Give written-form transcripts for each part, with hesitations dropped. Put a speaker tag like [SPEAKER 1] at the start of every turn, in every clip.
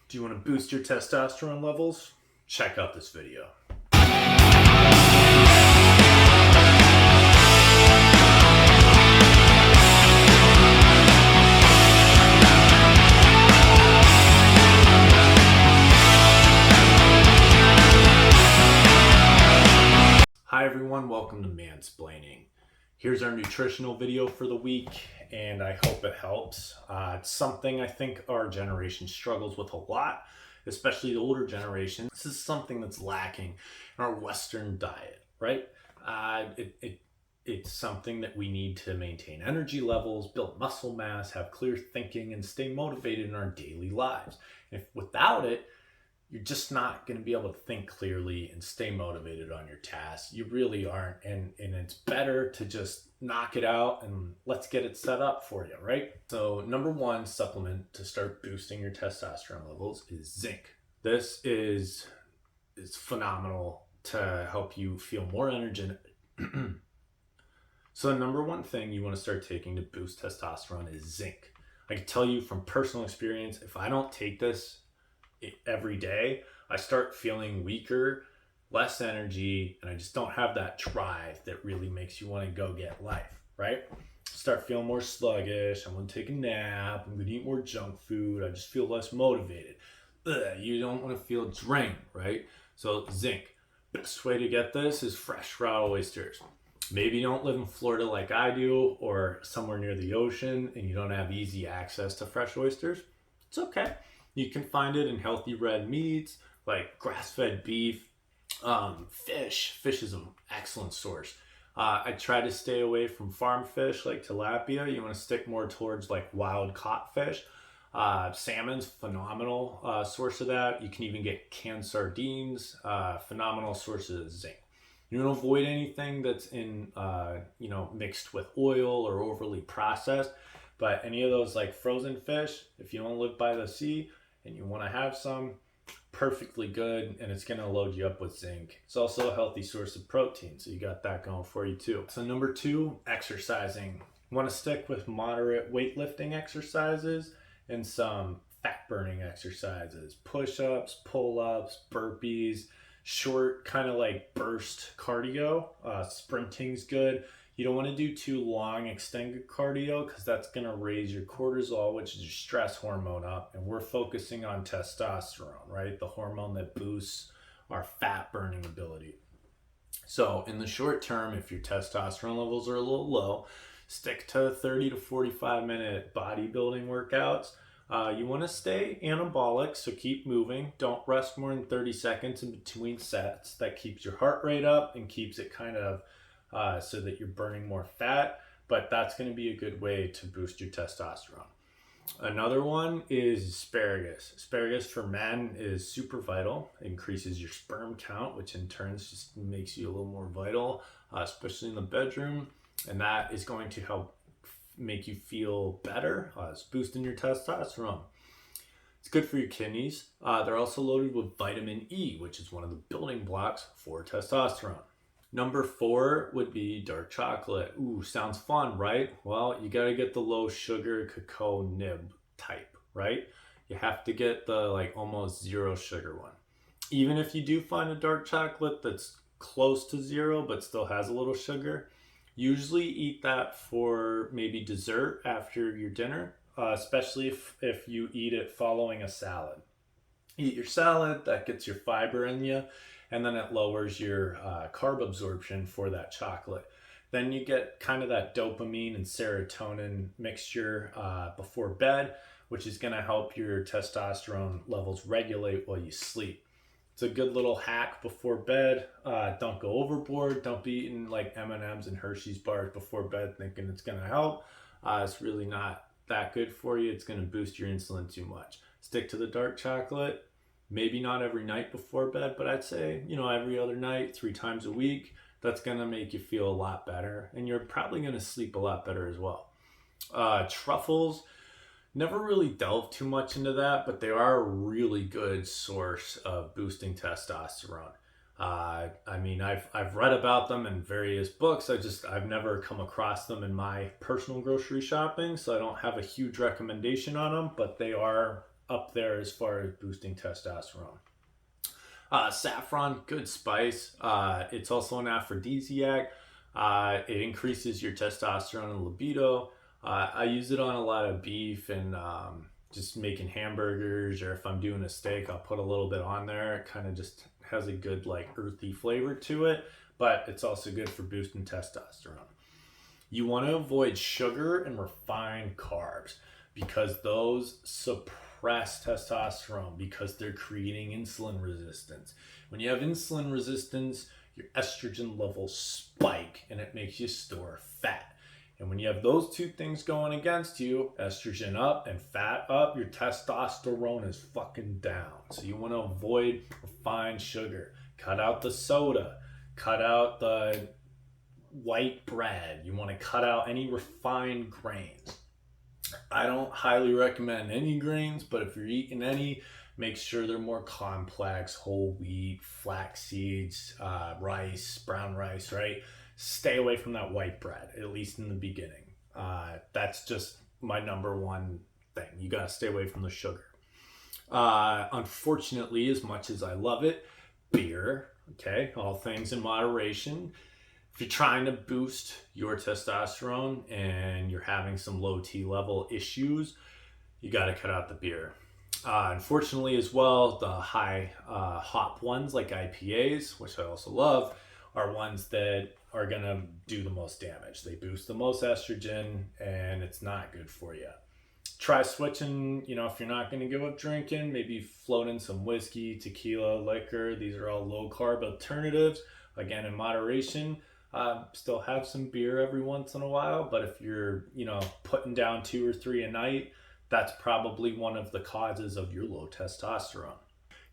[SPEAKER 1] Do you want to boost your testosterone levels? Check out this video. Hi everyone, welcome to Mansplaining. Here's our nutritional video for the week, and I hope it helps. It's something I think our generation struggles with a lot, especially the older generation. This is something that's lacking in our Western diet, right? It's something that we need to maintain energy levels, build muscle mass, have clear thinking, and stay motivated in our daily lives. If without it, you're just not going to be able to think clearly and stay motivated on your tasks. You really aren't. And it's better to just knock it out and let's get it set up for you, right? So number one supplement to start boosting your testosterone levels is zinc. This is phenomenal to help you feel more energetic. So the number one thing you want to start taking to boost testosterone is zinc. I can tell you from personal experience, if I don't take this every day, I start feeling weaker, less energy, and I just don't have that drive that really makes you want to go get life, right? Start feeling more sluggish. I'm going to take a nap. I'm going to eat more junk food. I just feel less motivated. You don't want to feel drained, right? So zinc. Best way to get this is fresh raw oysters. Maybe you don't live in Florida like I do, or somewhere near the ocean, and you don't have easy access to fresh oysters. It's okay. You can find it in healthy red meats like grass-fed beef, fish. Fish is an excellent source. I try to stay away from farm fish like tilapia. You want to stick more towards like wild caught fish. Salmon's phenomenal source of that. You can even get canned sardines. Phenomenal sources of zinc. You want to avoid anything that's in mixed with oil or overly processed. But any of those like frozen fish, if you don't live by the sea and you want to have some, perfectly good, and it's going to load you up with zinc. It's also a healthy source of protein, so you got that going for you too. So number two, exercising. You want to stick with moderate weightlifting exercises and some fat burning exercises. Push-ups, pull-ups, burpees, short kind of like burst cardio. Sprinting's good. You don't want to do too long extended cardio because that's going to raise your cortisol, which is your stress hormone, up. And we're focusing on testosterone, right? The hormone that boosts our fat burning ability. So in the short term, if your testosterone levels are a little low, stick to 30 to 45 minute bodybuilding workouts. You want to stay anabolic, so keep moving. Don't rest more than 30 seconds in between sets. That keeps your heart rate up and keeps it kind of so that you're burning more fat, but that's going to be a good way to boost your testosterone. Another one is asparagus. Asparagus for men is super vital. It increases your sperm count, which in turn just makes you a little more vital, especially in the bedroom, and that is going to help make you feel better. It's boosting your testosterone. It's good for your kidneys. They're also loaded with vitamin E, which is one of the building blocks for testosterone. Number four would be dark chocolate. Ooh, sounds fun, right? Well, you gotta get the low sugar cacao nib type, right? You have to get the like almost zero sugar one. Even if you do find a dark chocolate that's close to zero but still has a little sugar, usually eat that for maybe dessert after your dinner, especially if you eat it following a salad. Eat your salad, that gets your fiber in you, and then it lowers your carb absorption for that chocolate. Then you get kind of that dopamine and serotonin mixture before bed, which is going to help your testosterone levels regulate while you sleep. It's a good little hack before bed. Don't go overboard. Don't be eating like M&Ms and Hershey's bars before bed thinking it's going to help. It's really not that good for you. It's going to boost your insulin too much. Stick to the dark chocolate. Maybe not every night before bed, but I'd say, every other night, 3 times a week. That's going to make you feel a lot better, and you're probably going to sleep a lot better as well. Truffles, never really delved too much into that, but they are a really good source of boosting testosterone. I've read about them in various books. I've never come across them in my personal grocery shopping, so I don't have a huge recommendation on them, but they are up there as far as boosting testosterone. Saffron, good spice. It's also an aphrodisiac. It increases your testosterone and libido. I use it on a lot of beef and just making hamburgers, or if I'm doing a steak, I'll put a little bit on there. It kind of just has a good like earthy flavor to it, but it's also good for boosting testosterone. You want to avoid sugar and refined carbs because those suppress testosterone because they're creating insulin resistance. When you have insulin resistance, your estrogen levels spike and it makes you store fat. And when you have those two things going against you, estrogen up and fat up, your testosterone is fucking down. So you want to avoid refined sugar. Cut out the soda. Cut out the white bread. You want to cut out any refined grains. I don't highly recommend any grains, but if you're eating any, make sure they're more complex, whole wheat, flax seeds, rice, brown rice, right? Stay away from that white bread, at least in the beginning. That's just my number one thing. You got to stay away from the sugar. Unfortunately, as much as I love it, beer, okay, all things in moderation. If you're trying to boost your testosterone and you're having some low T level issues, you got to cut out the beer. Unfortunately as well, the high hop ones like IPAs, which I also love, are ones that are going to do the most damage. They boost the most estrogen and it's not good for you. Try switching, if you're not going to give up drinking, maybe float in some whiskey, tequila, liquor. These are all low carb alternatives. Again, in moderation. Still have some beer every once in a while, but if you're, putting down 2 or 3 a night, that's probably one of the causes of your low testosterone.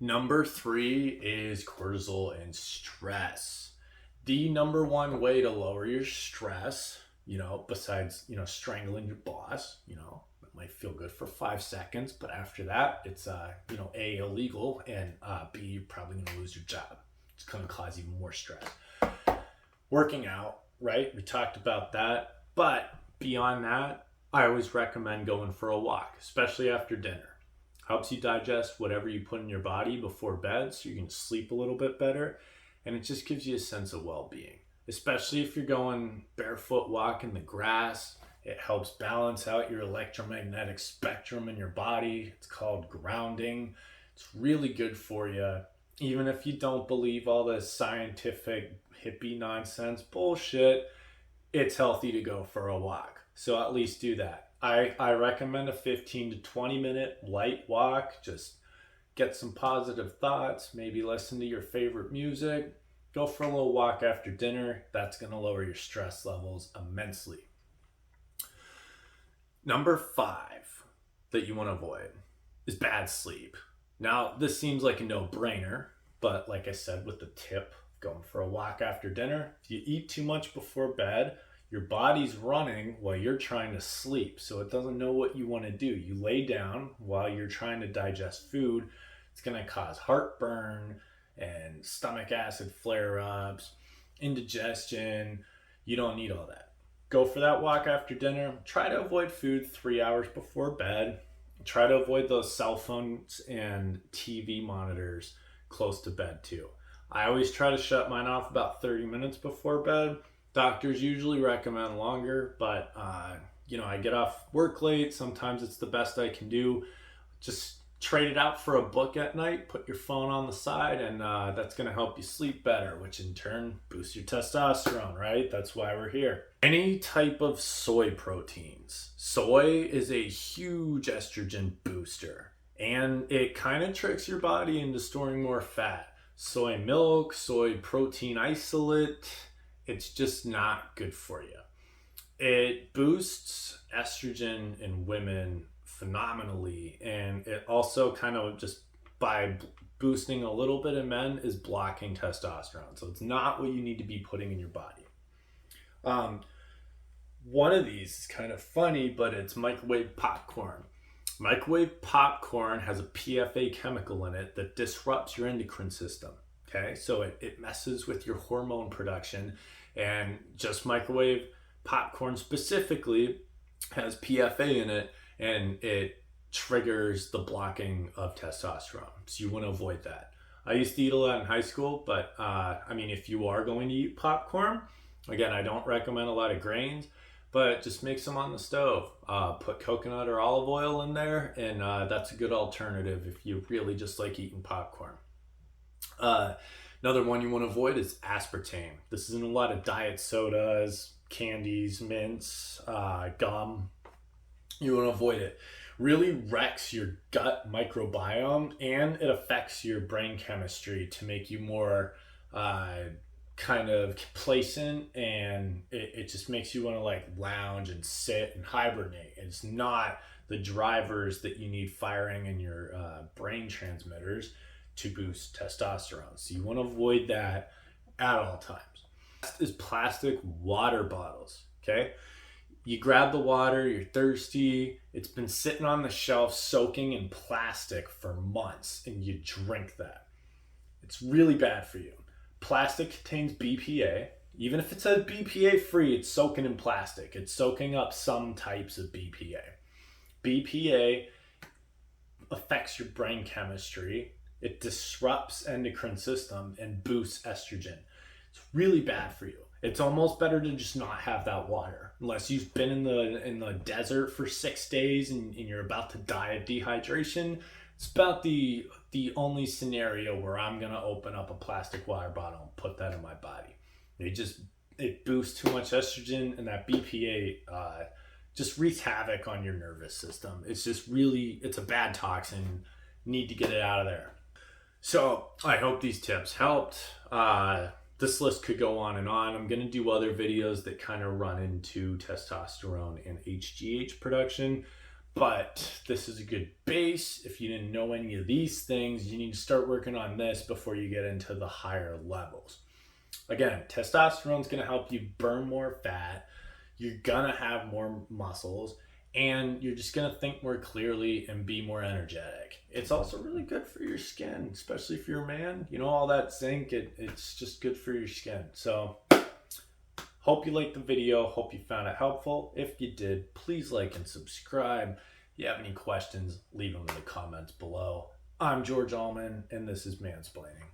[SPEAKER 1] Number 3 is cortisol and stress. The number one way to lower your stress, besides, strangling your boss, it might feel good for 5 seconds, but after that, it's, A, illegal, and B, you're probably going to lose your job. It's going to cause even more stress. Working out, right? We talked about that, but beyond that, I always recommend going for a walk, especially after dinner. Helps you digest whatever you put in your body before bed so you can sleep a little bit better. And it just gives you a sense of well-being, especially if you're going barefoot walk in the grass. It helps balance out your electromagnetic spectrum in your body. It's called grounding. It's really good for you. Even if you don't believe all this scientific hippie nonsense bullshit, it's healthy to go for a walk. So at least do that. I recommend a 15 to 20 minute light walk. Just get some positive thoughts, maybe listen to your favorite music, go for a little walk after dinner. That's going to lower your stress levels immensely. Number 5 that you want to avoid is bad sleep. Now, this seems like a no-brainer, but like I said with the tip, going for a walk after dinner, if you eat too much before bed, your body's running while you're trying to sleep, so it doesn't know what you want to do. You lay down while you're trying to digest food. It's going to cause heartburn and stomach acid flare-ups, indigestion. You don't need all that. Go for that walk after dinner. Try to avoid food 3 hours before bed. Try to avoid those cell phones and TV monitors close to bed too. I always try to shut mine off about 30 minutes before bed. Doctors usually recommend longer, but I get off work late. Sometimes it's the best I can do. Just trade it out for a book at night, put your phone on the side, and that's going to help you sleep better, which in turn boosts your testosterone, right? That's why we're here. Any type of soy proteins. Soy is a huge estrogen booster, and it kind of tricks your body into storing more fat. Soy milk, soy protein isolate, it's just not good for you. It boosts estrogen in women phenomenally, and it also kind of just by boosting a little bit in men is blocking testosterone. So it's not what you need to be putting in your body. One of these is kind of funny, but it's microwave popcorn. Microwave popcorn has a PFA chemical in it that disrupts your endocrine system. Okay, so it messes with your hormone production, and just microwave popcorn specifically has PFA in it, and it triggers the blocking of testosterone. So you want to avoid that. I used to eat a lot in high school, but I mean, if you are going to eat popcorn, again, I don't recommend a lot of grains, but just make some on the stove. Put coconut or olive oil in there, and that's a good alternative if you really just like eating popcorn. Another one you want to avoid is aspartame. This is in a lot of diet sodas, candies, mints, gum. You want to avoid it. Really wrecks your gut microbiome, and it affects your brain chemistry to make you more kind of complacent, and it just makes you want to like lounge and sit and hibernate. It's not the drivers that you need firing in your brain transmitters to boost testosterone. So you want to avoid that at all times. Next is plastic water bottles. Okay, you grab the water, you're thirsty, it's been sitting on the shelf soaking in plastic for months, and you drink that. It's really bad for you. Plastic contains BPA. Even if it says BPA free, it's soaking in plastic. It's soaking up some types of BPA. BPA affects your brain chemistry. It disrupts endocrine system and boosts estrogen. It's really bad for you. It's almost better to just not have that water, unless you've been in the desert for 6 days and you're about to die of dehydration. It's about the only scenario where I'm gonna open up a plastic water bottle and put that in my body. It boosts too much estrogen, and that BPA just wreaks havoc on your nervous system. It's just really, it's a bad toxin. Need to get it out of there. So I hope these tips helped. This list could go on and on. I'm going to do other videos that kind of run into testosterone and HGH production, but this is a good base. If you didn't know any of these things, you need to start working on this before you get into the higher levels. Again, testosterone is going to help you burn more fat. You're going to have more muscles, and you're just going to think more clearly and be more energetic. It's also really good for your skin, especially if you're a man. You know, all that zinc, it's just good for your skin. So hope you liked the video. Hope you found it helpful. If you did, please like and subscribe. If you have any questions, leave them in the comments below. I'm George Allman, and this is Mansplaining.